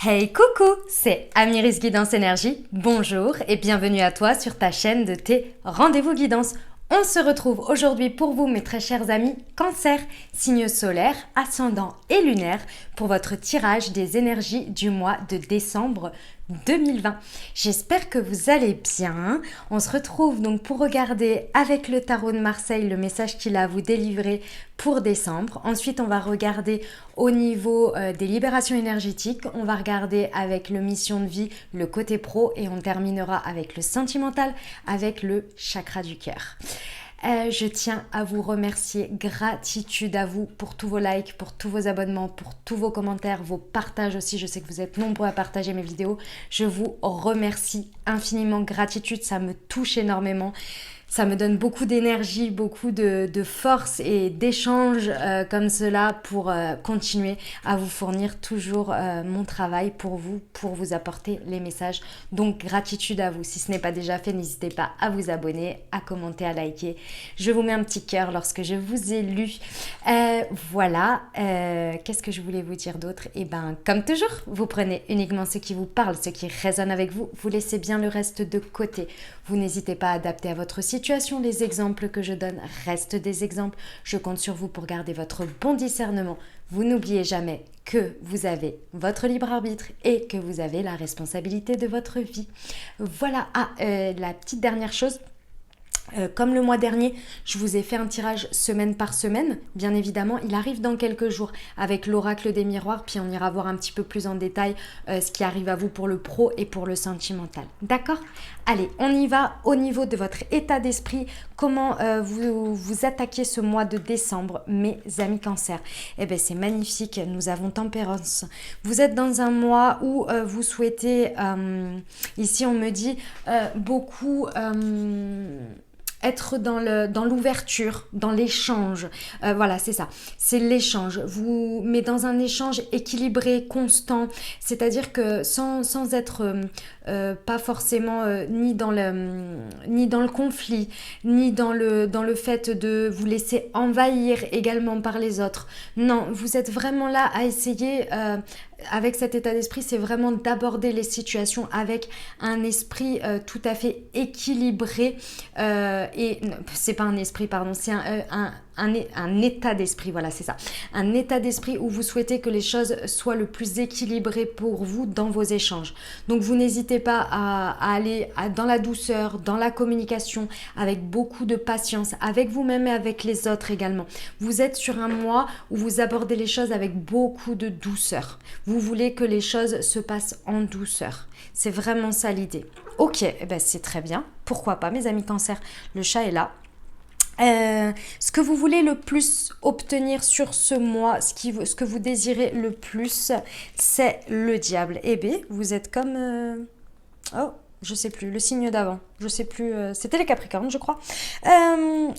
Hey coucou, c'est Amiris Guidance Énergie. Bonjour et bienvenue à toi sur ta chaîne de tes rendez-vous guidance. On se retrouve aujourd'hui pour vous, mes très chers amis Cancer, signe solaire, ascendant et lunaire, pour votre tirage des énergies du mois de décembre 2020. J'espère que vous allez bien. On se retrouve donc pour regarder avec le tarot de Marseille le message qu'il a à vous délivrer pour décembre. Ensuite, on va regarder au niveau des libérations énergétiques. On va regarder avec le mission de vie, le côté pro, et on terminera avec le sentimental, avec le chakra du cœur. Je tiens à vous remercier, gratitude à vous pour tous vos likes, pour tous vos abonnements, pour tous vos commentaires, vos partages aussi. Je sais que vous êtes nombreux à partager mes vidéos. Je vous remercie infiniment, gratitude, ça me touche énormément. Ça me donne beaucoup d'énergie, beaucoup de force et d'échanges comme cela pour continuer à vous fournir toujours mon travail pour vous apporter les messages. Donc gratitude à vous. Si ce n'est pas déjà fait, n'hésitez pas à vous abonner, à commenter, à liker. Je vous mets un petit cœur lorsque je vous ai lu. Voilà. Qu'est-ce que je voulais vous dire d'autre? Eh bien, comme toujours, vous prenez uniquement ce qui vous parle, ce qui résonne avec vous. Vous laissez bien le reste de côté. Vous n'hésitez pas à adapter à votre situation. Les exemples que je donne restent des exemples. Je compte sur vous pour garder votre bon discernement. Vous n'oubliez jamais que vous avez votre libre arbitre et que vous avez la responsabilité de votre vie. Voilà. La petite dernière chose. Comme le mois dernier, je vous ai fait un tirage semaine par semaine. Bien évidemment, il arrive dans quelques jours avec l'oracle des miroirs. Puis on ira voir un petit peu plus en détail ce qui arrive à vous pour le pro et pour le sentimental. D'accord? Allez, on y va au niveau de votre état d'esprit. Comment vous attaquez ce mois de décembre, mes amis Cancer? Eh bien, c'est magnifique. Nous avons tempérance. Vous êtes dans un mois où vous souhaitez, ici on me dit, beaucoup... être dans l'ouverture, dans l'échange. Voilà, c'est ça. C'est l'échange. Mais dans un échange équilibré, constant. C'est-à-dire que sans être pas forcément ni dans le conflit, ni dans le fait de vous laisser envahir également par les autres. Non, vous êtes vraiment là à essayer... avec cet état d'esprit, c'est vraiment d'aborder les situations avec un esprit tout à fait équilibré. Et c'est pas un esprit, pardon, c'est un état d'esprit, voilà, c'est ça. Un état d'esprit où vous souhaitez que les choses soient le plus équilibrées pour vous dans vos échanges. Donc vous n'hésitez pas à aller dans la douceur, dans la communication, avec beaucoup de patience, avec vous-même et avec les autres également. Vous êtes sur un mois où vous abordez les choses avec beaucoup de douceur. Vous voulez que les choses se passent en douceur. C'est vraiment ça l'idée. Ok, eh ben c'est très bien. Pourquoi pas, mes amis Cancer? Le chat est là. Ce que vous voulez le plus obtenir sur ce mois, ce que vous désirez le plus, c'est le diable. Eh bien, vous êtes comme... Oh, je sais plus, le signe d'avant. Je sais plus, c'était les Capricornes, je crois.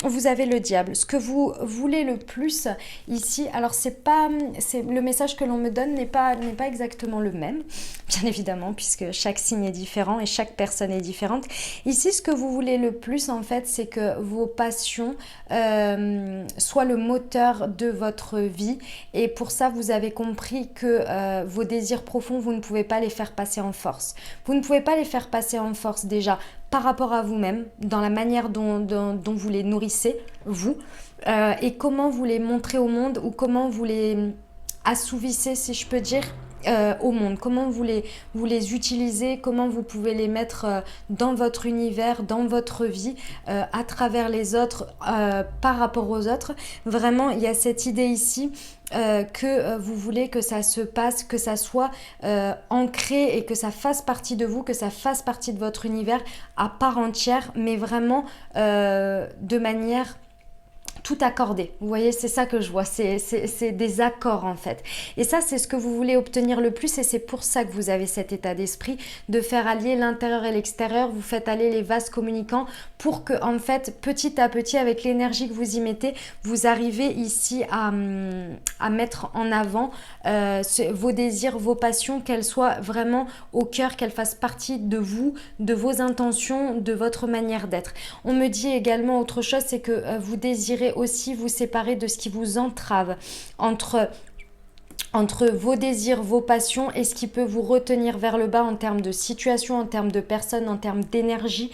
Vous avez le diable. Ce que vous voulez le plus ici, alors le message que l'on me donne n'est pas exactement le même, bien évidemment, puisque chaque signe est différent et chaque personne est différente. Ici, ce que vous voulez le plus, en fait, c'est que vos passions soient le moteur de votre vie. Et pour ça, vous avez compris que vos désirs profonds, vous ne pouvez pas les faire passer en force. Vous ne pouvez pas les faire passer en force déjà par rapport à vous-même, dans la manière dont vous les nourrissez, vous, et comment vous les montrez au monde ou comment vous les assouvissez, si je peux dire, au monde, comment vous les utilisez, comment vous pouvez les mettre dans votre univers, dans votre vie, à travers les autres, par rapport aux autres. Vraiment, il y a cette idée ici que vous voulez que ça se passe, que ça soit ancré et que ça fasse partie de vous, que ça fasse partie de votre univers à part entière, mais vraiment de manière tout accordé. Vous voyez, c'est ça que je vois, c'est des accords en fait. Et ça, c'est ce que vous voulez obtenir le plus et c'est pour ça que vous avez cet état d'esprit de faire allier l'intérieur et l'extérieur. Vous faites aller les vases communicants pour que, en fait, petit à petit, avec l'énergie que vous y mettez, vous arrivez ici à mettre en avant vos désirs, vos passions, qu'elles soient vraiment au cœur, qu'elles fassent partie de vous, de vos intentions, de votre manière d'être. On me dit également autre chose, c'est que vous désirez aussi vous séparer de ce qui vous entrave entre entre vos désirs, vos passions et ce qui peut vous retenir vers le bas en termes de situation, en termes de personnes, en termes d'énergie.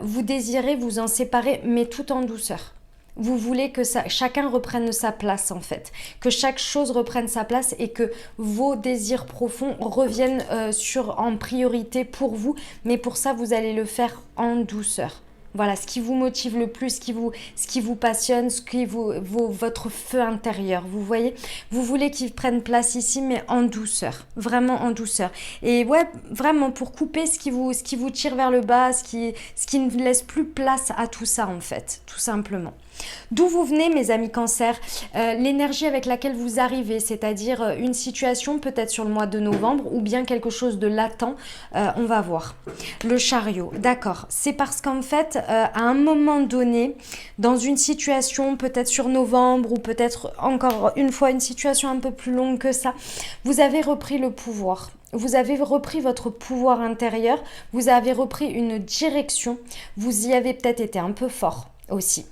Vous désirez vous en séparer, mais tout en douceur. Vous voulez que chacun reprenne sa place en fait, que chaque chose reprenne sa place et que vos désirs profonds reviennent en priorité pour vous, mais pour ça vous allez le faire en douceur. Voilà, ce qui vous motive le plus, ce qui vous passionne, votre feu intérieur, vous voyez. Vous voulez qu'il prenne place ici, mais en douceur, vraiment en douceur. Et ouais, vraiment pour couper ce qui vous tire vers le bas, ce qui ne laisse plus place à tout ça en fait, tout simplement. D'où vous venez mes amis Cancer, l'énergie avec laquelle vous arrivez, c'est-à-dire une situation peut-être sur le mois de novembre ou bien quelque chose de latent, on va voir. Le chariot, d'accord, c'est parce qu'en fait à un moment donné, dans une situation peut-être sur novembre ou peut-être encore une fois une situation un peu plus longue que ça, vous avez repris le pouvoir. Vous avez repris votre pouvoir intérieur, vous avez repris une direction, vous y avez peut-être été un peu fort aussi.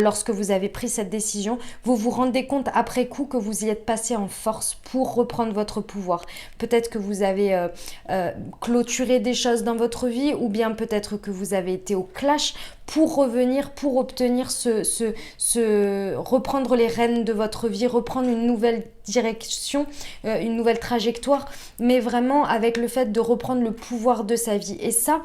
Lorsque vous avez pris cette décision, vous vous rendez compte après coup que vous y êtes passé en force pour reprendre votre pouvoir. Peut-être que vous avez clôturé des choses dans votre vie ou bien peut-être que vous avez été au clash pour revenir, pour obtenir reprendre les rênes de votre vie, reprendre une nouvelle direction, une nouvelle trajectoire, mais vraiment avec le fait de reprendre le pouvoir de sa vie. Et ça,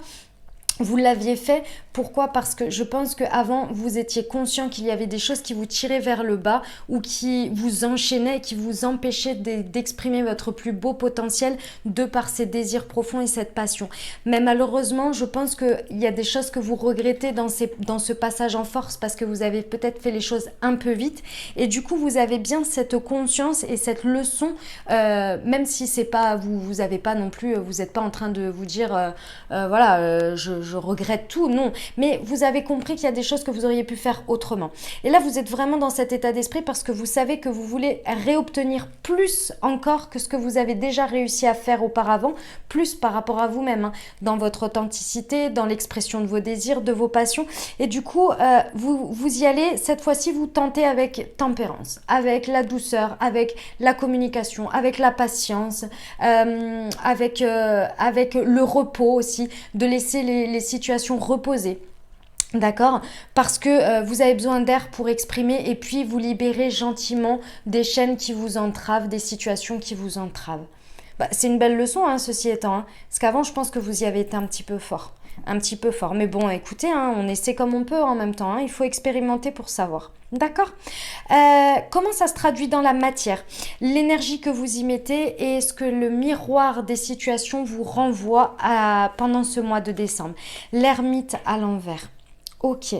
vous l'aviez fait, pourquoi? Parce que je pense qu'avant, vous étiez conscient qu'il y avait des choses qui vous tiraient vers le bas ou qui vous enchaînaient, qui vous empêchaient d'exprimer votre plus beau potentiel de par ces désirs profonds et cette passion. Mais malheureusement, je pense qu'il y a des choses que vous regrettez dans ce passage en force parce que vous avez peut-être fait les choses un peu vite et du coup, vous avez bien cette conscience et cette leçon, même si c'est pas, vous avez pas non plus, vous n'êtes pas en train de vous dire, voilà, je regrette tout, non. Mais vous avez compris qu'il y a des choses que vous auriez pu faire autrement. Et là, vous êtes vraiment dans cet état d'esprit parce que vous savez que vous voulez réobtenir plus encore que ce que vous avez déjà réussi à faire auparavant, plus par rapport à vous-même, hein, dans votre authenticité, dans l'expression de vos désirs, de vos passions. Et du coup, vous y allez, cette fois-ci, vous tentez avec tempérance, avec la douceur, avec la communication, avec la patience, avec le repos aussi, de laisser les situations reposer. D'accord? Parce que vous avez besoin d'air pour exprimer et puis vous libérez gentiment des chaînes qui vous entravent, des situations qui vous entravent. Bah, c'est une belle leçon, hein, ceci étant. Hein, parce qu'avant, je pense que vous y avez été un petit peu fort. Un petit peu fort. Mais bon, écoutez, hein, on essaie comme on peut en même temps. Hein, il faut expérimenter pour savoir. D'accord? Comment ça se traduit dans la matière? L'énergie que vous y mettez et ce que le miroir des situations vous renvoie pendant ce mois de décembre. L'ermite à l'envers. Ok.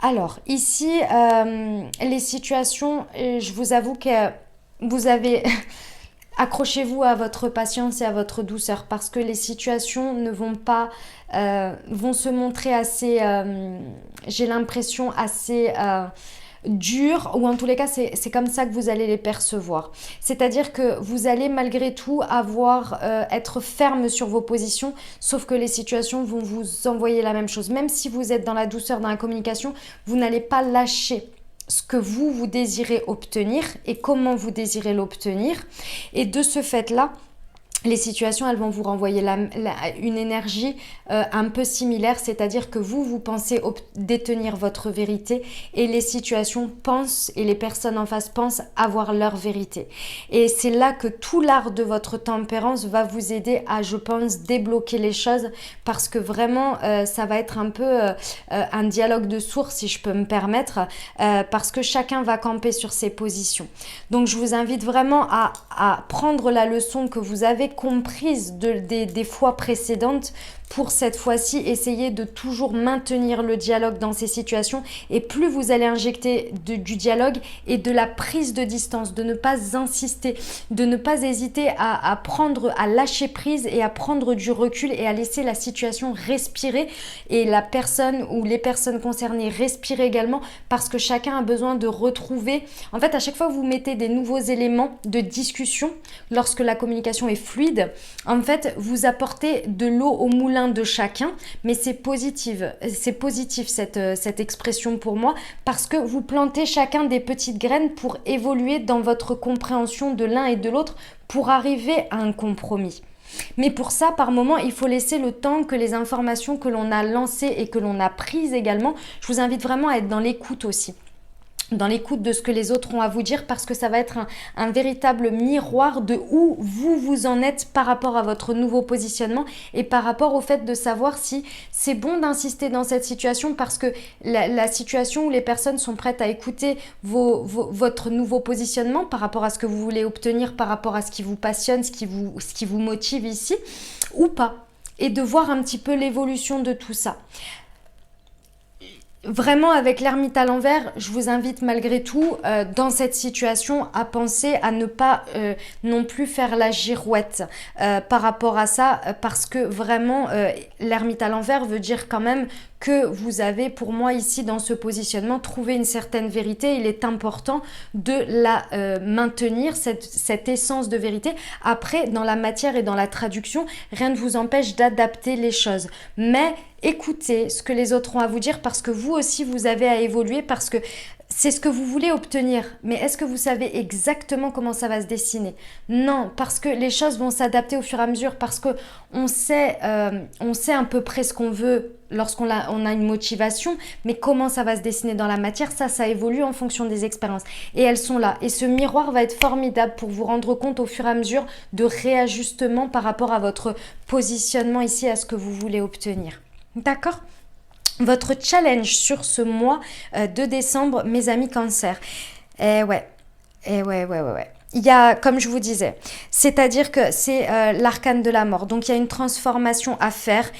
Alors, ici, les situations, je vous avoue que vous avez... Accrochez-vous à votre patience et à votre douceur parce que les situations ne vont pas... vont se montrer assez... j'ai l'impression assez... dures, ou en tous les cas c'est comme ça que vous allez les percevoir, c'est-à-dire que vous allez malgré tout être ferme sur vos positions, sauf que les situations vont vous envoyer la même chose, même si vous êtes dans la douceur, dans la communication, vous n'allez pas lâcher ce que vous désirez obtenir et comment vous désirez l'obtenir, et de ce fait-là, les situations, elles vont vous renvoyer une énergie un peu similaire, c'est-à-dire que vous pensez détenir votre vérité et les situations pensent et les personnes en face pensent avoir leur vérité. Et c'est là que tout l'art de votre tempérance va vous aider à, je pense, débloquer les choses parce que vraiment, ça va être un peu un dialogue de sourds, si je peux me permettre, parce que chacun va camper sur ses positions. Donc, je vous invite vraiment à prendre la leçon que vous avez comprise des fois précédentes pour cette fois-ci essayer de toujours maintenir le dialogue dans ces situations, et plus vous allez injecter du dialogue et de la prise de distance, de ne pas insister, de ne pas hésiter à lâcher prise et à prendre du recul et à laisser la situation respirer et la personne ou les personnes concernées respirer également, parce que chacun a besoin de retrouver, en fait à chaque fois que vous mettez des nouveaux éléments de discussion, lorsque la communication est fluide, fluide. En fait, vous apportez de l'eau au moulin de chacun, mais c'est positif cette expression pour moi, parce que vous plantez chacun des petites graines pour évoluer dans votre compréhension de l'un et de l'autre, pour arriver à un compromis. Mais pour ça, par moment, il faut laisser le temps que les informations que l'on a lancées et que l'on a prises également, je vous invite vraiment à être dans l'écoute aussi. Dans l'écoute de ce que les autres ont à vous dire, parce que ça va être un véritable miroir de où vous en êtes par rapport à votre nouveau positionnement et par rapport au fait de savoir si c'est bon d'insister dans cette situation, parce que la situation où les personnes sont prêtes à écouter votre nouveau positionnement par rapport à ce que vous voulez obtenir, par rapport à ce qui vous passionne, ce qui vous motive ici, ou pas, et de voir un petit peu l'évolution de tout ça. Vraiment, avec l'ermite à l'envers, je vous invite malgré tout, dans cette situation, à penser à ne pas non plus faire la girouette par rapport à ça, parce que vraiment, l'ermite à l'envers veut dire quand même que vous avez, pour moi ici, dans ce positionnement, trouvé une certaine vérité. Il est important de la maintenir, cette essence de vérité. Après, dans la matière et dans la traduction, rien ne vous empêche d'adapter les choses. Mais écoutez ce que les autres ont à vous dire, parce que vous aussi, vous avez à évoluer, parce que c'est ce que vous voulez obtenir. Mais est-ce que vous savez exactement comment ça va se dessiner? Non, parce que les choses vont s'adapter au fur et à mesure, parce que on sait à peu près ce qu'on veut lorsqu'on a une motivation, mais comment ça va se dessiner dans la matière, ça évolue en fonction des expériences. Et elles sont là. Et ce miroir va être formidable pour vous rendre compte au fur et à mesure de réajustement par rapport à votre positionnement ici, à ce que vous voulez obtenir. D'accord ? Votre challenge sur ce mois de décembre, mes amis Cancer. Ouais. Il y a, comme je vous disais, c'est-à-dire que c'est l'arcane de la mort. Donc, il y a une transformation à faire.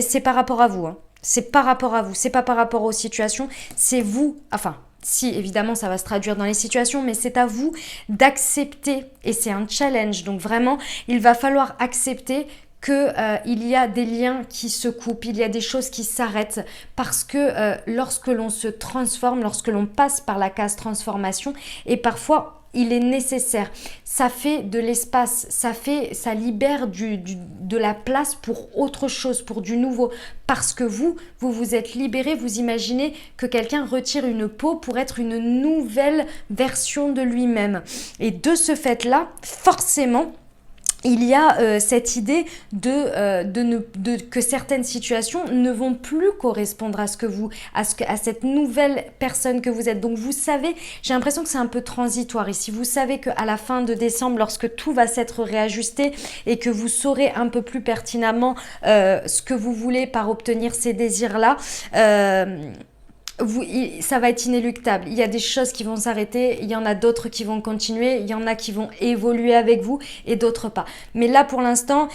C'est par rapport à vous. Hein. C'est par rapport à vous. C'est pas par rapport aux situations. C'est vous. Enfin, si, évidemment, ça va se traduire dans les situations, mais c'est à vous d'accepter. Et c'est un challenge. Donc, vraiment, il va falloir accepter qu'il y a des liens qui se coupent, il y a des choses qui s'arrêtent, parce que lorsque l'on se transforme, lorsque l'on passe par la case transformation, et parfois il est nécessaire, ça fait de l'espace, ça libère de la place pour autre chose, pour du nouveau, parce que vous vous êtes libéré. Vous imaginez que quelqu'un retire une peau pour être une nouvelle version de lui-même, et de ce fait-là, forcément, il y a cette idée que certaines situations ne vont plus correspondre à cette nouvelle personne que vous êtes. Donc vous savez, j'ai l'impression que c'est un peu transitoire ici. Vous savez qu'à la fin de décembre, lorsque tout va s'être réajusté et que vous saurez un peu plus pertinemment ce que vous voulez par obtenir ces désirs-là, ça va être inéluctable. Il y a des choses qui vont s'arrêter, il y en a d'autres qui vont continuer, il y en a qui vont évoluer avec vous et d'autres pas. Mais là, pour l'instant,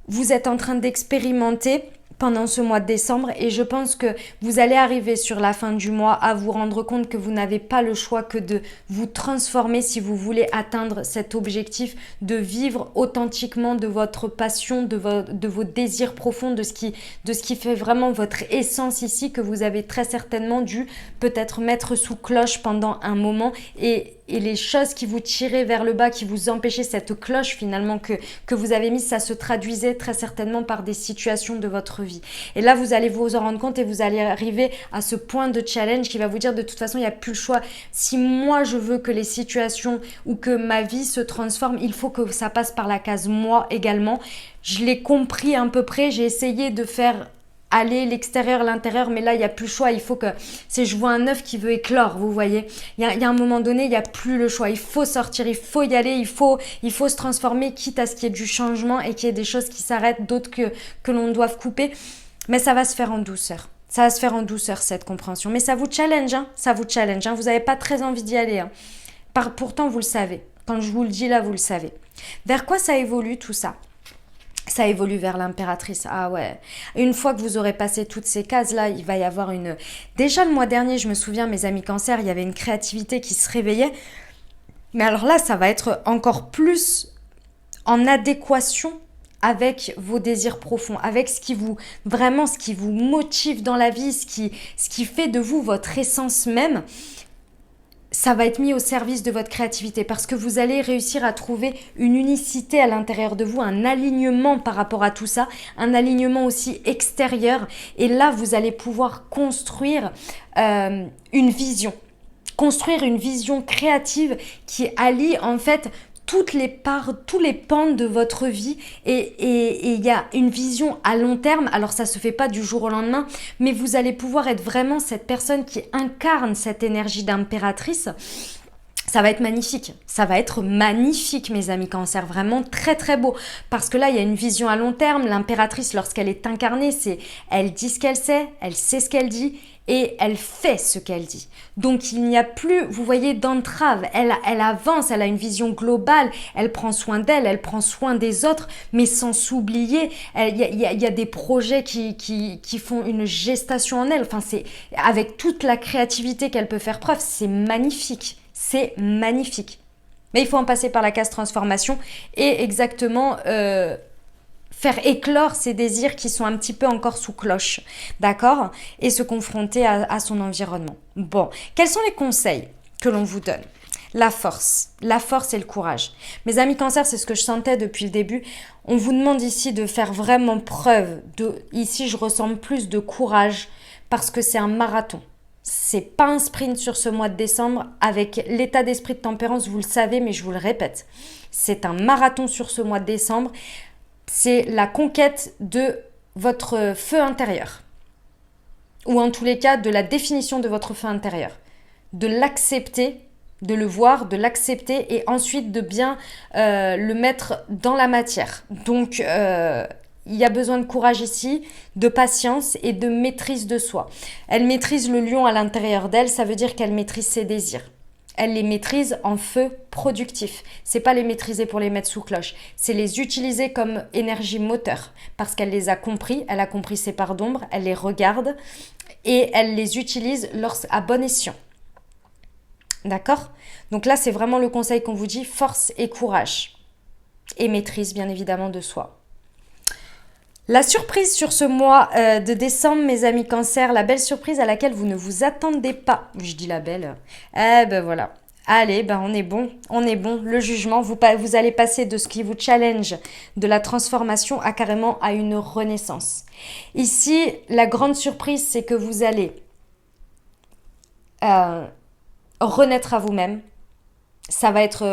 vous êtes en train d'expérimenter pendant ce mois de décembre, et je pense que vous allez arriver sur la fin du mois à vous rendre compte que vous n'avez pas le choix que de vous transformer si vous voulez atteindre cet objectif de vivre authentiquement de votre passion, de vos désirs profonds, de ce qui fait vraiment votre essence ici, que vous avez très certainement dû peut-être mettre sous cloche pendant un moment, et les choses qui vous tiraient vers le bas, qui vous empêchaient, cette cloche finalement que vous avez mise, ça se traduisait très certainement par des situations de votre vie. Et là, vous allez vous en rendre compte et vous allez arriver à ce point de challenge qui va vous dire, de toute façon, il n'y a plus le choix. Si moi, je veux que les situations ou que ma vie se transforme, il faut que ça passe par la case moi également. Je l'ai compris à peu près, j'ai essayé de faire aller l'extérieur, l'intérieur, mais là il n'y a plus le choix. Il faut que, je vois un œuf qui veut éclore, vous voyez, il y a un moment donné, il n'y a plus le choix, il faut sortir, il faut y aller, il faut se transformer, quitte à ce qu'il y ait du changement et qu'il y ait des choses qui s'arrêtent, d'autres que l'on doive couper, mais ça va se faire en douceur. Ça va se faire en douceur, cette compréhension, mais ça vous challenge, vous n'avez pas très envie d'y aller, hein. Pourtant vous le savez, quand je vous le dis là, vous le savez. Vers quoi ça évolue tout ça? Ça évolue vers l'impératrice. Ah ouais. Une fois que vous aurez passé toutes ces cases-là, il va y avoir une... Déjà le mois dernier, je me souviens, mes amis Cancer, il y avait une créativité qui se réveillait. Mais alors là, ça va être encore plus en adéquation avec vos désirs profonds, avec ce qui vous motive dans la vie, ce qui fait de vous votre essence même. ça va être mis au service de votre créativité parce que vous allez réussir à trouver une unicité à l'intérieur de vous, un alignement par rapport à tout ça, un alignement aussi extérieur. Et là, vous allez pouvoir construire une vision. Construire une vision créative qui allie en fait toutes les parts, tous les pans de votre vie et il y a une vision à long terme. Alors ça se fait pas du jour au lendemain, mais vous allez pouvoir être vraiment cette personne qui incarne cette énergie d'impératrice. Ça va être magnifique, ça va être magnifique mes amis Cancer, vraiment très très beau parce que là il y a une vision à long terme. L'impératrice lorsqu'elle est incarnée, elle dit ce qu'elle sait, elle sait ce qu'elle dit et elle fait ce qu'elle dit. Donc il n'y a plus, vous voyez, d'entrave, elle avance, elle a une vision globale, elle prend soin d'elle, elle prend soin des autres, mais sans s'oublier. Il y a des projets qui font une gestation en elle, enfin c'est avec toute la créativité qu'elle peut faire preuve, c'est magnifique. C'est magnifique. Mais il faut en passer par la case transformation et exactement faire éclore ces désirs qui sont un petit peu encore sous cloche. D'accord? Et se confronter à son environnement. Bon, quels sont les conseils que l'on vous donne? La force et le courage. Mes amis Cancer, c'est ce que je sentais depuis le début. On vous demande ici de faire vraiment preuve. Ici, je ressens plus de courage parce que c'est un marathon. C'est pas un sprint sur ce mois de décembre avec l'état d'esprit de tempérance, vous le savez, mais je vous le répète. C'est un marathon sur ce mois de décembre. C'est la conquête de votre feu intérieur. Ou en tous les cas, de la définition de votre feu intérieur. De l'accepter, de le voir, de l'accepter et ensuite de bien le mettre dans la matière. Donc, il y a besoin de courage ici, de patience et de maîtrise de soi. Elle maîtrise le lion à l'intérieur d'elle, ça veut dire qu'elle maîtrise ses désirs. Elle les maîtrise en feu productif. C'est pas les maîtriser pour les mettre sous cloche, c'est les utiliser comme énergie moteur parce qu'elle les a compris, elle a compris ses parts d'ombre, elle les regarde et elle les utilise à bon escient. D'accord? Donc là, c'est vraiment le conseil qu'on vous dit, force et courage. Et maîtrise bien évidemment de soi. La surprise sur ce mois de décembre, mes amis Cancer, la belle surprise à laquelle vous ne vous attendez pas. Je dis la belle. Eh ben voilà. Allez, ben on est bon. Le jugement, vous allez passer de ce qui vous challenge, de la transformation à carrément à une renaissance. Ici, la grande surprise, c'est que vous allez renaître à vous-même. Ça va être,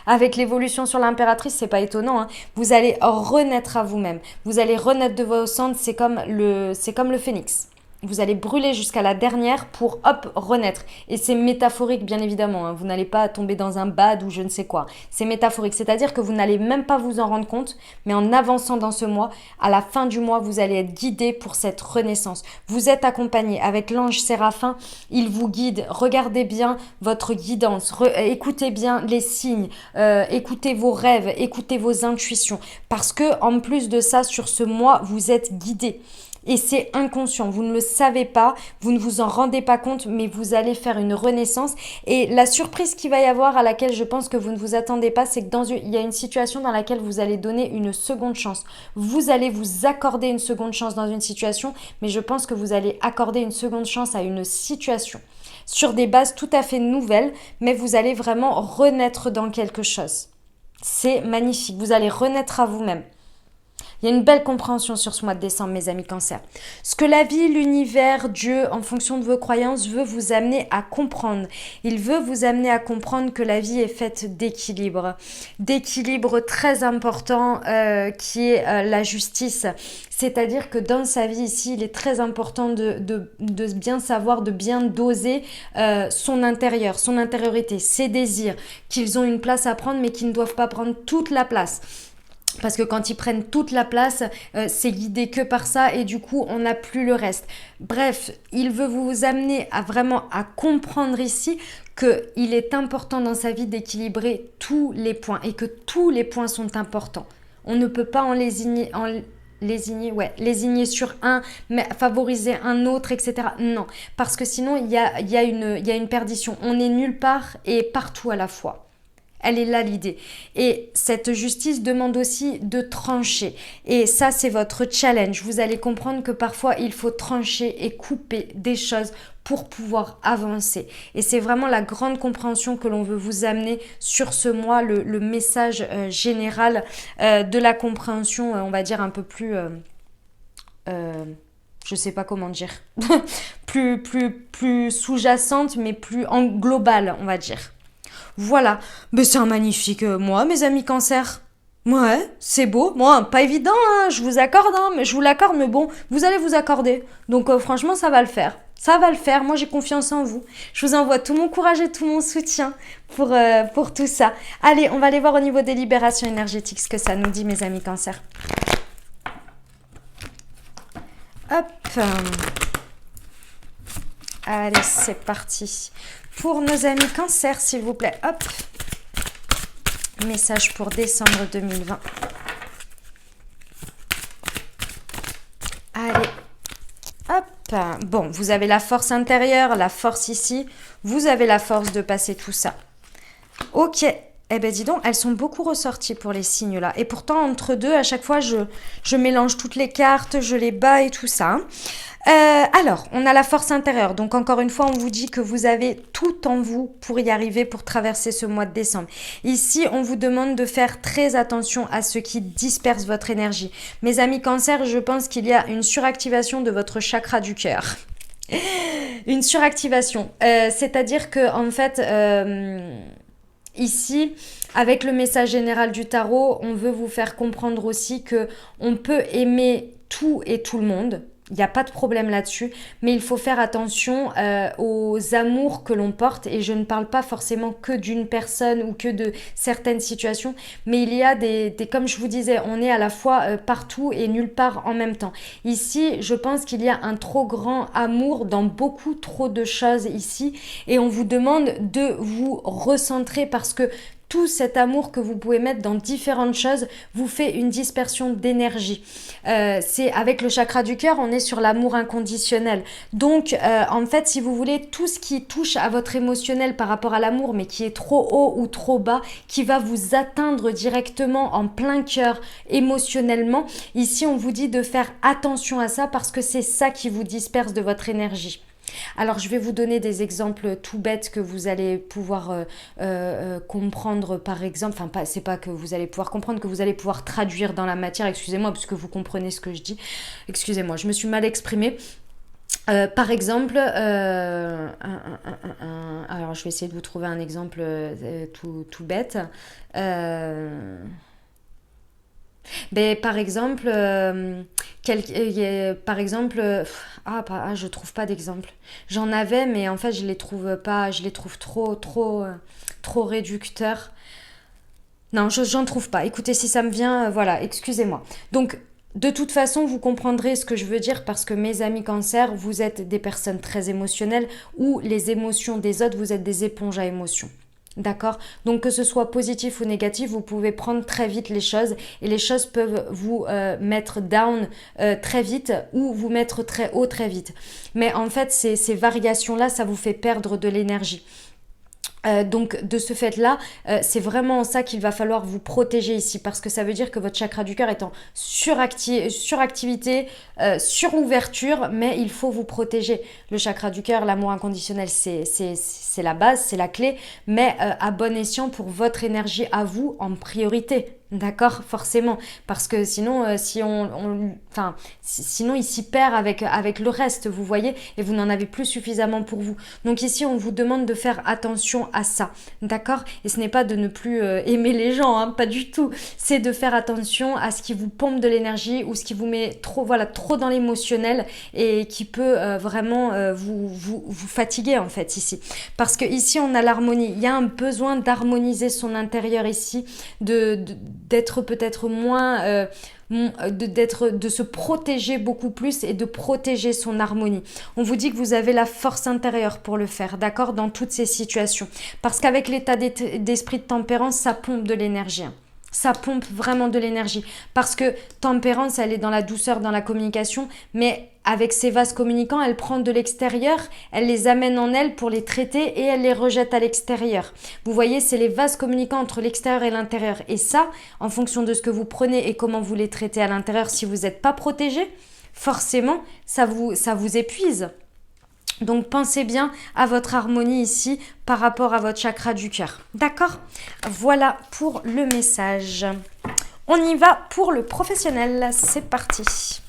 avec l'évolution sur l'impératrice, c'est pas étonnant, hein. Vous allez renaître à vous-même. Vous allez renaître de vos cendres, c'est comme le phénix. Vous allez brûler jusqu'à la dernière pour, hop, renaître. Et c'est métaphorique, bien évidemment, hein. Vous n'allez pas tomber dans un bad ou je ne sais quoi. C'est métaphorique, c'est-à-dire que vous n'allez même pas vous en rendre compte, mais en avançant dans ce mois, à la fin du mois, vous allez être guidé pour cette renaissance. Vous êtes accompagné avec l'ange Séraphin, il vous guide. Regardez bien votre guidance, écoutez bien les signes, écoutez vos rêves, écoutez vos intuitions. Parce que, en plus de ça, sur ce mois, vous êtes guidé. Et c'est inconscient, vous ne le savez pas, vous ne vous en rendez pas compte, mais vous allez faire une renaissance. Et la surprise qu'il va y avoir, à laquelle je pense que vous ne vous attendez pas, c'est que il y a une situation dans laquelle vous allez donner une seconde chance. Vous allez vous accorder une seconde chance dans une situation, mais je pense que vous allez accorder une seconde chance à une situation sur des bases tout à fait nouvelles, mais vous allez vraiment renaître dans quelque chose. C'est magnifique, vous allez renaître à vous-même. Il y a une belle compréhension sur ce mois de décembre, mes amis Cancer. Ce que la vie, l'univers, Dieu, en fonction de vos croyances, veut vous amener à comprendre. Il veut vous amener à comprendre que la vie est faite d'équilibre. D'équilibre très important qui est la justice. C'est-à-dire que dans sa vie ici, il est très important de bien savoir, de bien doser son intérieur, son intériorité, ses désirs, qu'ils ont une place à prendre mais qui ne doivent pas prendre toute la place. Parce que quand ils prennent toute la place, c'est guidé que par ça et du coup, on n'a plus le reste. Bref, il veut vous amener à vraiment à comprendre ici qu'il est important dans sa vie d'équilibrer tous les points et que tous les points sont importants. On ne peut pas en lésigner sur un, mais favoriser un autre, etc. Non, parce que sinon, il y a une perdition. On est nulle part et partout à la fois. Elle est là l'idée. Et cette justice demande aussi de trancher. Et ça, c'est votre challenge. Vous allez comprendre que parfois, il faut trancher et couper des choses pour pouvoir avancer. Et c'est vraiment la grande compréhension que l'on veut vous amener sur ce mois, le message général de la compréhension, on va dire un peu plus... je sais pas comment dire, plus sous-jacente, mais plus en global, on va dire. Voilà, mais c'est un magnifique mois, mes amis cancer. Ouais, c'est beau. Moi, pas évident, hein, je vous accorde, hein, mais je vous l'accorde, mais bon, vous allez vous accorder. Donc franchement, ça va le faire. Ça va le faire, moi j'ai confiance en vous. Je vous envoie tout mon courage et tout mon soutien pour tout ça. Allez, on va aller voir au niveau des libérations énergétiques ce que ça nous dit, mes amis cancer. Hop. Allez, c'est parti. Pour nos amis cancer, s'il vous plaît. Hop. Message pour décembre 2020. Allez. Hop. Bon, vous avez la force intérieure, la force ici. Vous avez la force de passer tout ça. Ok. Eh ben dis donc, elles sont beaucoup ressorties pour les signes là. Et pourtant, entre deux, à chaque fois, je mélange toutes les cartes, je les bats et tout ça. Alors, on a la force intérieure. Donc encore une fois, on vous dit que vous avez tout en vous pour y arriver, pour traverser ce mois de décembre. Ici, on vous demande de faire très attention à ce qui disperse votre énergie. Mes amis cancer, je pense qu'il y a une suractivation de votre chakra du cœur. Une suractivation. C'est-à-dire que en fait... Ici, avec le message général du tarot, on veut vous faire comprendre aussi que on peut aimer tout et tout le monde. Il n'y a pas de problème là-dessus, mais il faut faire attention aux amours que l'on porte. Et je ne parle pas forcément que d'une personne ou que de certaines situations, mais il y a comme je vous disais, on est à la fois partout et nulle part en même temps. Ici, je pense qu'il y a un trop grand amour dans beaucoup trop de choses ici, et on vous demande de vous recentrer parce que tout cet amour que vous pouvez mettre dans différentes choses vous fait une dispersion d'énergie. C'est avec le chakra du cœur, on est sur l'amour inconditionnel. Donc, en fait, si vous voulez, tout ce qui touche à votre émotionnel par rapport à l'amour, mais qui est trop haut ou trop bas, qui va vous atteindre directement en plein cœur émotionnellement, ici, on vous dit de faire attention à ça parce que c'est ça qui vous disperse de votre énergie. Alors, je vais vous donner des exemples tout bêtes que vous allez pouvoir comprendre, par exemple. Enfin, c'est pas que vous allez pouvoir comprendre, que vous allez pouvoir traduire dans la matière. Excusez-moi, parce que vous comprenez ce que je dis. Excusez-moi, je me suis mal exprimée. Par exemple, alors je vais essayer de vous trouver un exemple tout bête. Ben, par exemple, je trouve pas d'exemple. J'en avais, mais en fait, je les trouve pas, je les trouve trop réducteurs. Non, j'en trouve pas. Écoutez, si ça me vient, voilà, excusez-moi. Donc, de toute façon, vous comprendrez ce que je veux dire parce que mes amis cancer, vous êtes des personnes très émotionnelles ou les émotions des autres, vous êtes des éponges à émotions. D'accord? Donc que ce soit positif ou négatif, vous pouvez prendre très vite les choses et les choses peuvent vous mettre down très vite ou vous mettre très haut très vite. Mais en fait, ces variations-là, ça vous fait perdre de l'énergie. Donc de ce fait-là, c'est vraiment ça qu'il va falloir vous protéger ici parce que ça veut dire que votre chakra du cœur est en suractivité, surouverture, mais il faut vous protéger. Le chakra du cœur, l'amour inconditionnel, c'est la base, c'est la clé, mais à bon escient pour votre énergie à vous en priorité. D'accord, forcément, parce que sinon, sinon il s'y perd avec le reste, vous voyez, et vous n'en avez plus suffisamment pour vous. Donc ici, on vous demande de faire attention à ça, d'accord? Et ce n'est pas de ne plus aimer les gens, hein, pas du tout. C'est de faire attention à ce qui vous pompe de l'énergie ou ce qui vous met trop dans l'émotionnel et qui peut vraiment vous fatiguer en fait ici. Parce que ici, on a l'harmonie. Il y a un besoin d'harmoniser son intérieur ici, d'être peut-être moins, de se protéger beaucoup plus et de protéger son harmonie. On vous dit que vous avez la force intérieure pour le faire, d'accord, dans toutes ces situations. Parce qu'avec l'état d'esprit de tempérance, ça pompe de l'énergie. ça pompe vraiment de l'énergie. Parce que Tempérance, elle est dans la douceur, dans la communication, mais avec ses vases communicants, elle prend de l'extérieur, elle les amène en elle pour les traiter et elle les rejette à l'extérieur. Vous voyez, c'est les vases communicants entre l'extérieur et l'intérieur. Et ça, en fonction de ce que vous prenez et comment vous les traitez à l'intérieur, si vous n'êtes pas protégé, forcément, ça vous épuise. Donc pensez bien à votre harmonie ici par rapport à votre chakra du cœur. D'accord? Voilà pour le message. On y va pour le professionnel. C'est parti.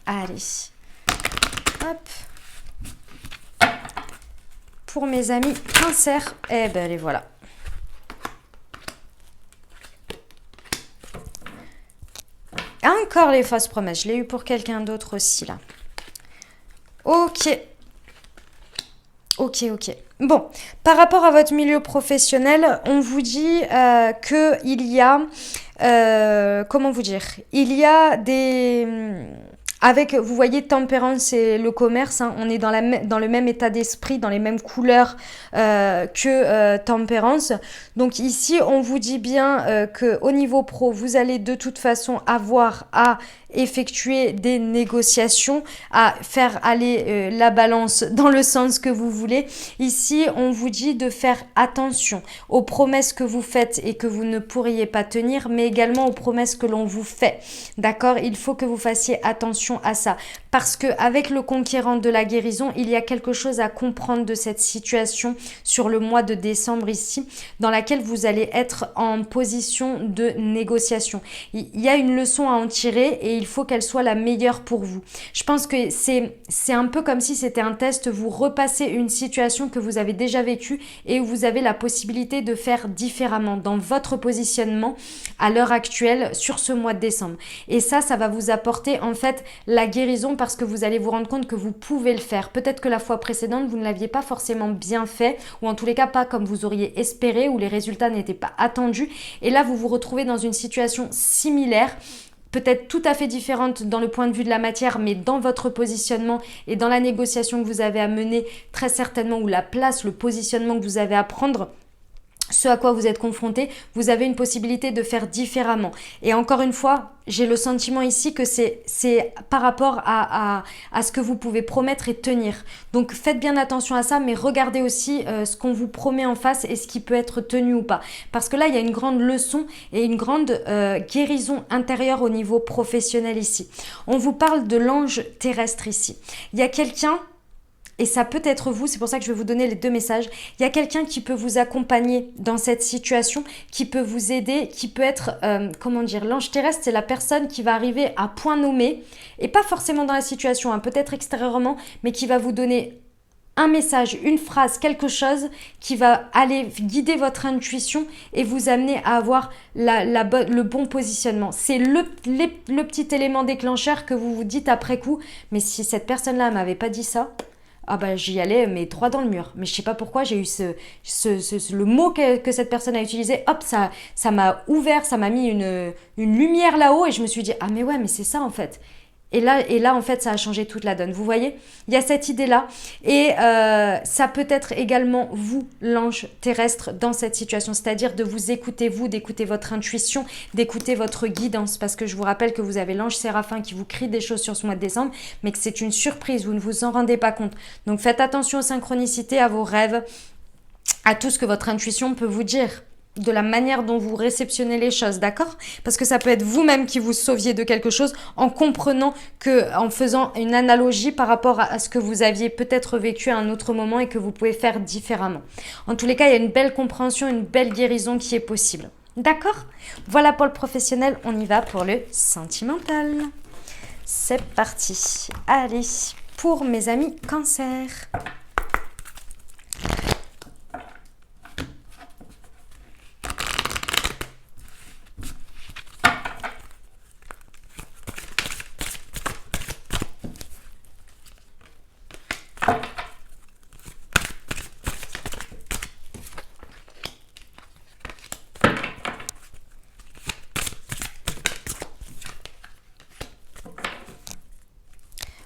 Allez. Hop. Pour mes amis Cancer, eh ben les voilà. Encore les fausses promesses. Je l'ai eu pour quelqu'un d'autre aussi, là. Ok. Bon, par rapport à votre milieu professionnel, on vous dit qu'il y a... comment vous dire? Il y a des... Avec, vous voyez, Tempérance et le commerce, hein, on est dans le même état d'esprit, dans les mêmes couleurs que Tempérance. Donc ici, on vous dit bien qu'au niveau pro, vous allez de toute façon avoir à effectuer des négociations, à faire aller la balance dans le sens que vous voulez. Ici, on vous dit de faire attention aux promesses que vous faites et que vous ne pourriez pas tenir, mais également aux promesses que l'on vous fait. D'accord? Il faut que vous fassiez attention à ça. Parce que avec le conquérant de la guérison, il y a quelque chose à comprendre de cette situation sur le mois de décembre ici, dans laquelle vous allez être en position de négociation. Il y a une leçon à en tirer et il faut qu'elle soit la meilleure pour vous. Je pense que c'est un peu comme si c'était un test, vous repassez une situation que vous avez déjà vécue et où vous avez la possibilité de faire différemment dans votre positionnement à l'heure actuelle sur ce mois de décembre. Et ça va vous apporter en fait la guérison parce que vous allez vous rendre compte que vous pouvez le faire. Peut-être que la fois précédente, vous ne l'aviez pas forcément bien fait ou en tous les cas pas comme vous auriez espéré ou les résultats n'étaient pas attendus. Et là, vous vous retrouvez dans une situation similaire, peut-être tout à fait différente dans le point de vue de la matière, mais dans votre positionnement et dans la négociation que vous avez à mener, très certainement, ou la place, le positionnement que vous avez à prendre, ce à quoi vous êtes confronté, vous avez une possibilité de faire différemment. Et encore une fois, j'ai le sentiment ici que c'est par rapport à ce que vous pouvez promettre et tenir. Donc faites bien attention à ça, mais regardez aussi ce qu'on vous promet en face et ce qui peut être tenu ou pas. Parce que là, il y a une grande leçon et une grande guérison intérieure au niveau professionnel ici. On vous parle de l'ange terrestre ici. Il y a quelqu'un... Et ça peut être vous, c'est pour ça que je vais vous donner les deux messages. Il y a quelqu'un qui peut vous accompagner dans cette situation, qui peut vous aider, qui peut être, comment dire, l'ange terrestre, c'est la personne qui va arriver à point nommé, et pas forcément dans la situation, hein, peut-être extérieurement, mais qui va vous donner un message, une phrase, quelque chose qui va aller guider votre intuition et vous amener à avoir le bon positionnement. C'est le petit élément déclencheur que vous vous dites après coup, mais si cette personne-là m'avait pas dit ça... Ah bah j'y allais mais droit dans le mur. Mais je sais pas pourquoi j'ai eu le mot que cette personne a utilisé. Hop, ça m'a ouvert, ça m'a mis une lumière là-haut et je me suis dit ah mais ouais mais c'est ça en fait. Et là, en fait, ça a changé toute la donne. Vous voyez, il y a cette idée-là. Et ça peut être également vous, l'ange terrestre, dans cette situation. C'est-à-dire de vous écouter, d'écouter votre intuition, d'écouter votre guidance. Parce que je vous rappelle que vous avez l'ange séraphin qui vous crie des choses sur ce mois de décembre, mais que c'est une surprise, vous ne vous en rendez pas compte. Donc faites attention aux synchronicités, à vos rêves, à tout ce que votre intuition peut vous dire, de la manière dont vous réceptionnez les choses, d'accord? Parce que ça peut être vous-même qui vous sauviez de quelque chose en comprenant que, en faisant une analogie par rapport à ce que vous aviez peut-être vécu à un autre moment et que vous pouvez faire différemment. En tous les cas, il y a une belle compréhension, une belle guérison qui est possible. D'accord? Voilà pour le professionnel, on y va pour le sentimental. C'est parti. Allez, pour mes amis Cancer.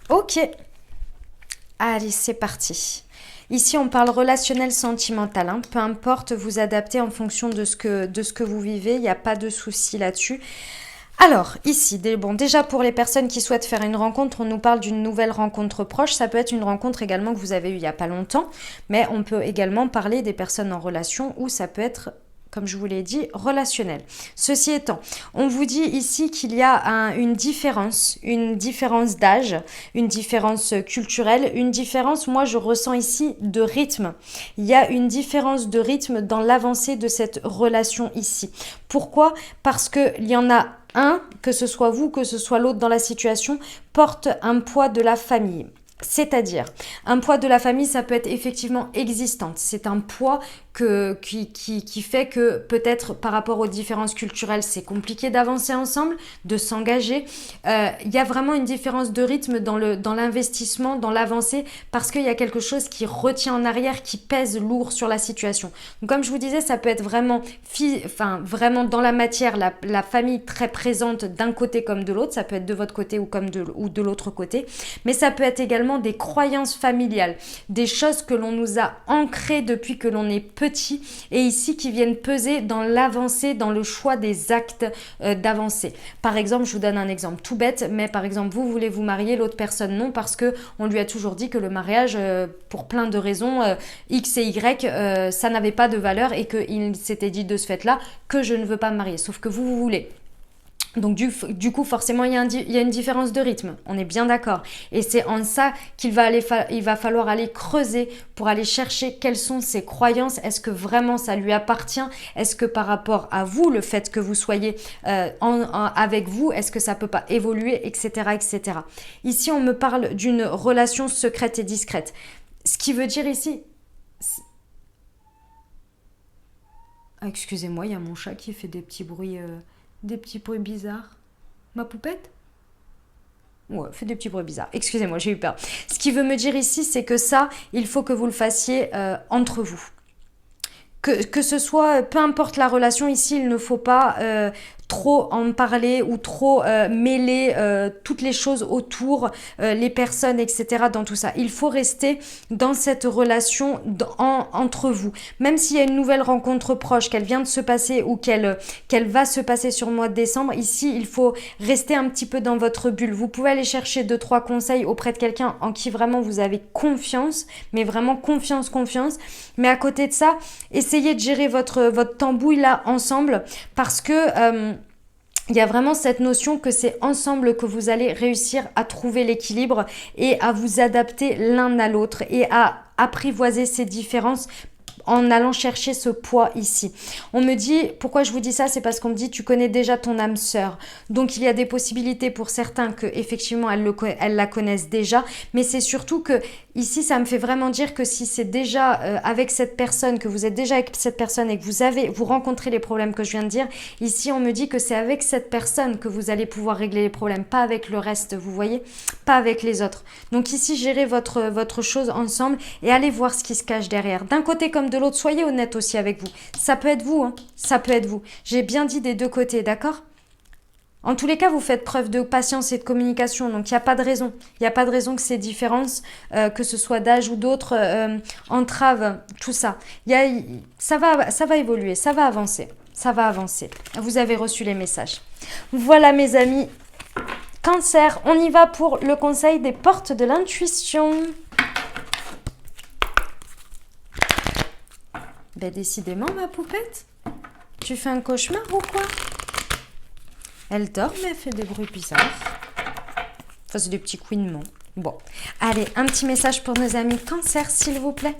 Ok, allez, c'est parti. Ici, on parle relationnel sentimental. Hein. Peu importe, vous adaptez en fonction de ce que vous vivez. Il n'y a pas de souci là-dessus. Alors, ici, bon, déjà pour les personnes qui souhaitent faire une rencontre, on nous parle d'une nouvelle rencontre proche. Ça peut être une rencontre également que vous avez eue il n'y a pas longtemps, mais on peut également parler des personnes en relation où ça peut être, comme je vous l'ai dit, relationnel. Ceci étant, on vous dit ici qu'il y a une différence d'âge, une différence culturelle, une différence, moi je ressens ici, de rythme. Il y a une différence de rythme dans l'avancée de cette relation ici. Pourquoi? Parce qu'il y en a un, que ce soit vous, que ce soit l'autre dans la situation, porte un poids de la famille. C'est-à-dire, un poids de la famille, ça peut être effectivement existante. C'est un poids qui fait que peut-être par rapport aux différences culturelles, c'est compliqué d'avancer ensemble, de s'engager. Il y a vraiment une différence de rythme dans l'investissement, dans l'avancée, parce qu'il y a quelque chose qui retient en arrière, qui pèse lourd sur la situation. Donc, comme je vous disais, ça peut être vraiment, vraiment dans la matière, la famille très présente d'un côté comme de l'autre. Ça peut être de votre côté ou de l'autre côté. Mais ça peut être également des croyances familiales, des choses que l'on nous a ancrées depuis que l'on est petit et ici qui viennent peser dans l'avancée, dans le choix des actes d'avancée. Par exemple, je vous donne un exemple tout bête, mais par exemple, vous voulez vous marier, l'autre personne non, parce que on lui a toujours dit que le mariage, pour plein de raisons, X et Y, ça n'avait pas de valeur et qu'il s'était dit de ce fait-là que je ne veux pas me marier. Sauf que vous voulez. Donc du coup, forcément, il y a une différence de rythme, on est bien d'accord. Et c'est en ça il va falloir aller creuser pour aller chercher quelles sont ses croyances. Est-ce que vraiment ça lui appartient? Est-ce que par rapport à vous, le fait que vous soyez avec vous, est-ce que ça peut pas évoluer, etc., etc. Ici, on me parle d'une relation secrète et discrète. Ce qui veut dire ici... Ah, excusez-moi, il y a mon chat qui fait des petits bruits... Des petits bruits bizarres. Ma poupette? Ouais, fait des petits bruits bizarres. Excusez-moi, j'ai eu peur. Ce qui veut me dire ici, c'est que ça, il faut que vous le fassiez entre vous. Que ce soit, peu importe la relation, ici, il ne faut pas trop en parler ou trop mêler toutes les choses autour, les personnes, etc. dans tout ça. Il faut rester dans cette relation entre vous. Même s'il y a une nouvelle rencontre proche, qu'elle vient de se passer ou qu'elle va se passer sur le mois de décembre, ici, il faut rester un petit peu dans votre bulle. Vous pouvez aller chercher 2-3 conseils auprès de quelqu'un en qui vraiment vous avez confiance, mais vraiment confiance. Mais à côté de ça, essayez de gérer votre tambouille là ensemble parce que... il y a vraiment cette notion que c'est ensemble que vous allez réussir à trouver l'équilibre et à vous adapter l'un à l'autre et à apprivoiser ces différences en allant chercher ce poids ici. On me dit, pourquoi je vous dis ça, c'est parce qu'on me dit tu connais déjà ton âme sœur. Donc il y a des possibilités pour certains que effectivement elles la connaissent déjà, mais c'est surtout que ici ça me fait vraiment dire que si c'est déjà avec cette personne, que vous êtes déjà avec cette personne et que vous rencontrez les problèmes que je viens de dire, ici on me dit que c'est avec cette personne que vous allez pouvoir régler les problèmes, pas avec le reste, vous voyez, pas avec les autres. Donc ici gérez votre chose ensemble et allez voir ce qui se cache derrière. D'un côté comme de l'autre, soyez honnête aussi avec vous. Ça peut être vous, hein. Ça peut être vous. J'ai bien dit des deux côtés, d'accord? En tous les cas, vous faites preuve de patience et de communication, donc il n'y a pas de raison. Il n'y a pas de raison que ces différences, que ce soit d'âge ou d'autres, entravent tout ça. Ça va évoluer, ça va avancer. Ça va avancer. Vous avez reçu les messages. Voilà mes amis. Cancer, on y va pour le conseil des portes de l'intuition. Ben décidément, ma poupette, tu fais un cauchemar ou quoi? Elle dort, mais elle fait des bruits bizarres. Enfin, c'est des petits couinements. Bon, allez, un petit message pour nos amis Cancer, s'il vous plaît.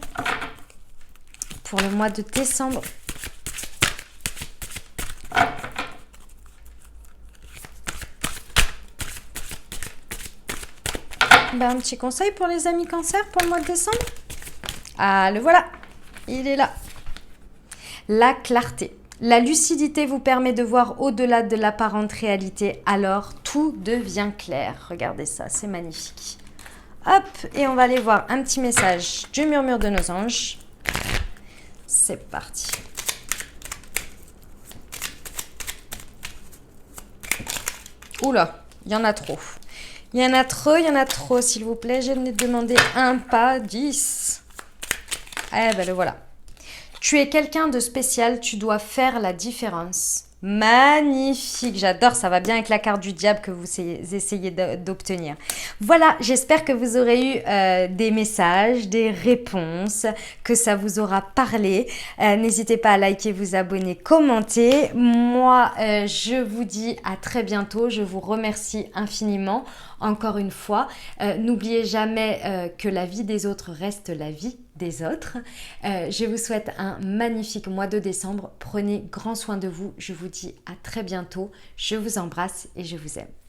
Pour le mois de décembre. Ben, un petit conseil pour les amis Cancer pour le mois de décembre. Ah, le voilà. Il est là. La clarté. La lucidité vous permet de voir au-delà de l'apparente réalité, alors tout devient clair. Regardez ça, c'est magnifique. Hop, et on va aller voir un petit message du murmure de nos anges. C'est parti. Oula, il y en a trop. Il y en a trop, s'il vous plaît. Je venais de demander un pas, 10. Eh ben le voilà. Tu es quelqu'un de spécial, tu dois faire la différence. Magnifique, j'adore, ça va bien avec la carte du diable que vous essayez d'obtenir. Voilà, j'espère que vous aurez eu des messages, des réponses, que ça vous aura parlé. N'hésitez pas à liker, vous abonner, commenter. Moi, je vous dis à très bientôt. Je vous remercie infiniment, encore une fois. N'oubliez jamais que la vie des autres reste la vie des autres. Je vous souhaite un magnifique mois de décembre. Prenez grand soin de vous. Je vous dis à très bientôt. Je vous embrasse et je vous aime.